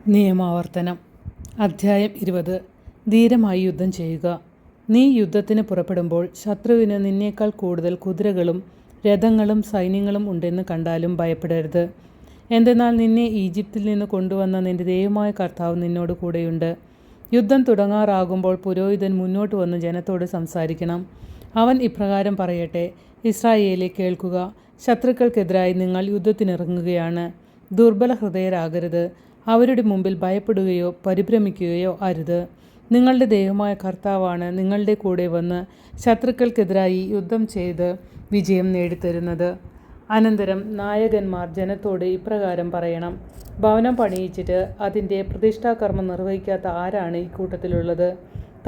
നിയമാവർത്തനം അധ്യായം 20. ധീരമായി യുദ്ധം ചെയ്യുക. നീ യുദ്ധത്തിന് പുറപ്പെടുമ്പോൾ ശത്രുവിന് നിന്നേക്കാൾ കൂടുതൽ കുതിരകളും രഥങ്ങളും സൈന്യങ്ങളും ഉണ്ടെന്ന് കണ്ടാലും ഭയപ്പെടരുത്. എന്തെന്നാൽ നിന്നെ ഈജിപ്തിൽ നിന്ന് കൊണ്ടുവന്ന നിന്റെ ദൈവമായ കർത്താവ് നിന്നോട് കൂടെയുണ്ട്. യുദ്ധം തുടങ്ങാറാകുമ്പോൾ പുരോഹിതൻ മുന്നോട്ട് വന്ന് ജനത്തോട് സംസാരിക്കണം. അവൻ ഇപ്രകാരം പറയട്ടെ: ഇസ്രായേലേ, കേൾക്കുക. ശത്രുക്കൾക്കെതിരായി നിങ്ങൾ യുദ്ധത്തിനിറങ്ങുകയാണ്. ദുർബല ഹൃദയരാകരുത്. അവരുടെ മുമ്പിൽ ഭയപ്പെടുകയോ പരിഭ്രമിക്കുകയോ അരുത്. നിങ്ങളുടെ ദൈവമായ കർത്താവാണ് നിങ്ങളുടെ കൂടെ വന്ന് ശത്രുക്കൾക്കെതിരായി യുദ്ധം ചെയ്ത് വിജയം നേടിത്തരുന്നത്. അനന്തരം നായകന്മാർ ജനത്തോട് ഇപ്രകാരം പറയണം: ഭവനം പണിയിച്ചിട്ട് അതിൻ്റെ പ്രതിഷ്ഠാകർമ്മം നിർവഹിക്കാത്ത ആരാണ് ഈ കൂട്ടത്തിലുള്ളത്?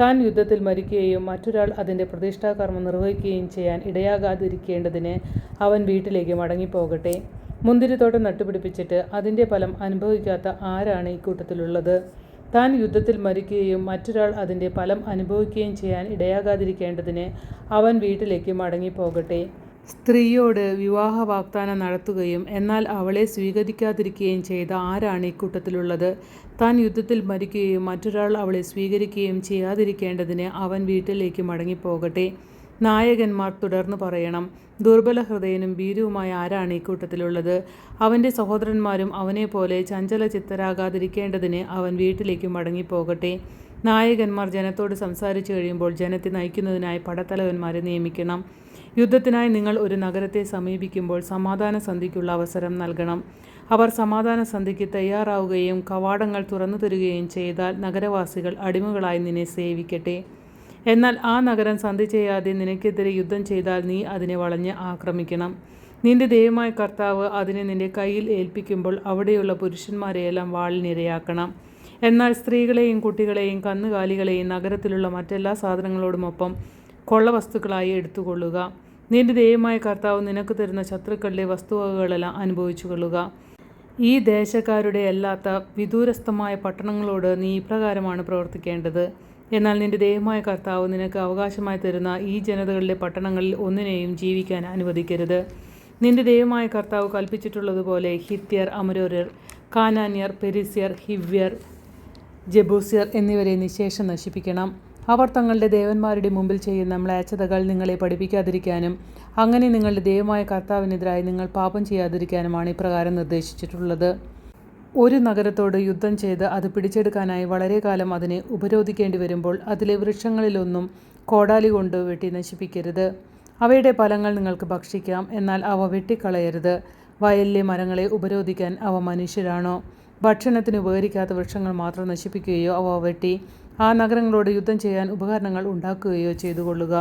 താൻ യുദ്ധത്തിൽ മരിക്കുകയും മറ്റൊരാൾ അതിൻ്റെ പ്രതിഷ്ഠാകർമ്മം നിർവഹിക്കുകയും ചെയ്യാൻ ഇടയാകാതിരിക്കേണ്ടതിന് അവൻ വീട്ടിലേക്ക് മടങ്ങിപ്പോകട്ടെ. മുന്തിരിത്തോട്ടം നട്ടുപിടിപ്പിച്ചിട്ട് അതിൻ്റെ ഫലം അനുഭവിക്കാത്ത ആരാണ് ഈ കൂട്ടത്തിലുള്ളത്? താൻ യുദ്ധത്തിൽ മരിക്കുകയും മറ്റൊരാൾ അതിൻ്റെ ഫലം അനുഭവിക്കുകയും ചെയ്യാൻ ഇടയാകാതിരിക്കേണ്ടതിന് അവൻ വീട്ടിലേക്ക് മടങ്ങിപ്പോകട്ടെ. സ്ത്രീയോട് വിവാഹ വാഗ്ദാനം നടത്തുകയും എന്നാൽ അവളെ സ്വീകരിക്കാതിരിക്കുകയും ചെയ്ത ആരാണ് ഈ കൂട്ടത്തിലുള്ളത്? താൻ യുദ്ധത്തിൽ മരിക്കുകയും മറ്റൊരാൾ അവളെ സ്വീകരിക്കുകയും ചെയ്യാതിരിക്കേണ്ടതിന് അവൻ വീട്ടിലേക്ക് മടങ്ങിപ്പോകട്ടെ. നായകന്മാർ തുടർന്ന് പറയണം: ദുർബല ഹൃദയനും ഭീരുവുമായ ആരാണ് ഈ കൂട്ടത്തിലുള്ളത്? അവൻ്റെ സഹോദരന്മാരും അവനെപ്പോലെ ചഞ്ചല ചിത്തരാകാതിരിക്കേണ്ടതിന് അവൻ വീട്ടിലേക്ക് മടങ്ങിപ്പോകട്ടെ. നായകന്മാർ ജനത്തോട് സംസാരിച്ചു കഴിയുമ്പോൾ ജനത്തെ നയിക്കുന്നതിനായി പടത്തലവന്മാരെ നിയമിക്കണം. യുദ്ധത്തിനായി നിങ്ങൾ ഒരു നഗരത്തെ സമീപിക്കുമ്പോൾ സമാധാന സന്ധിക്കുള്ള അവസരം നൽകണം. അവർ സമാധാന സന്ധിക്ക് തയ്യാറാവുകയും കവാടങ്ങൾ തുറന്നു തരികയും ചെയ്താൽ നഗരവാസികൾ അടിമകളായി നിന്നെ സേവിക്കട്ടെ. എന്നാൽ ആ നഗരം സന്ധി ചെയ്യാതെ നിനക്കെതിരെ യുദ്ധം ചെയ്താൽ നീ അതിനെ വളഞ്ഞ് ആക്രമിക്കണം. നിന്റെ ദൈവമായ കർത്താവ് അതിനെ നിന്റെ കയ്യിൽ ഏൽപ്പിക്കുമ്പോൾ അവിടെയുള്ള പുരുഷന്മാരെയെല്ലാം വാളിനിരയാക്കണം. എന്നാൽ സ്ത്രീകളെയും കുട്ടികളെയും കന്നുകാലികളെയും നഗരത്തിലുള്ള മറ്റെല്ലാ സാധനങ്ങളോടുമൊപ്പം കൊള്ളവസ്തുക്കളായി എടുത്തുകൊള്ളുക. നിന്റെ ദൈവമായ കർത്താവ് നിനക്ക് തരുന്ന ശത്രുക്കളുടെ വസ്തുവകകളെല്ലാം അനുഭവിച്ചു കൊള്ളുക. ഈ ദേശക്കാരുടെ അല്ലാത്ത വിദൂരസ്ഥമായ പട്ടണങ്ങളോട് നീ ഇപ്രകാരമാണ് പ്രവർത്തിക്കേണ്ടത്. എന്നാൽ നിന്റെ ദൈവമായ കർത്താവ് നിനക്ക് അവകാശമായി തരുന്ന ഈ ജനതകളുടെ പട്ടണങ്ങളിൽ ഒന്നിനെയും ജീവിക്കാൻ അനുവദിക്കരുത്. നിന്റെ ദൈവമായ കർത്താവ് കൽപ്പിച്ചിട്ടുള്ളതുപോലെ ഹിത്യർ, അമരോര്യർ, കാനാന്യർ, പെരിസ്യർ, ഹിവ്യർ, ജബൂസ്യർ എന്നിവരെ നിശേഷം നശിപ്പിക്കണം. അവർ തങ്ങളുടെ ദേവന്മാരുടെ മുമ്പിൽ ചെയ്യുന്ന മ്ലേച്ഛതകൾ നിങ്ങളെ പഠിപ്പിക്കാതിരിക്കാനും അങ്ങനെ നിങ്ങളുടെ ദൈവമായ കർത്താവിനെതിരായി നിങ്ങൾ പാപം ചെയ്യാതിരിക്കാനുമാണ് ഇപ്രകാരം നിർദ്ദേശിച്ചിട്ടുള്ളത്. ഒരു നഗരത്തോട് യുദ്ധം ചെയ്ത് അത് പിടിച്ചെടുക്കാനായി വളരെ കാലം അതിനെ ഉപരോധിക്കേണ്ടി വരുമ്പോൾ അതിലെ വൃക്ഷങ്ങളിലൊന്നും കോടാലി കൊണ്ട് വെട്ടി നശിപ്പിക്കരുത്. അവയുടെ ഫലങ്ങൾ നിങ്ങൾക്ക് ഭക്ഷിക്കാം, എന്നാൽ അവ വെട്ടിക്കളയരുത്. വയലിലെ മരങ്ങളെ ഉപരോധിക്കാൻ അവ മനുഷ്യരാണോ? ഭക്ഷണത്തിന് ഉപകരിക്കാത്ത വൃക്ഷങ്ങൾ മാത്രം നശിപ്പിക്കുകയോ അവ വെട്ടി ആ നഗരങ്ങളോട് യുദ്ധം ചെയ്യാൻ ഉപകരണങ്ങൾ ഉണ്ടാക്കുകയോ ചെയ്തുകൊള്ളുക.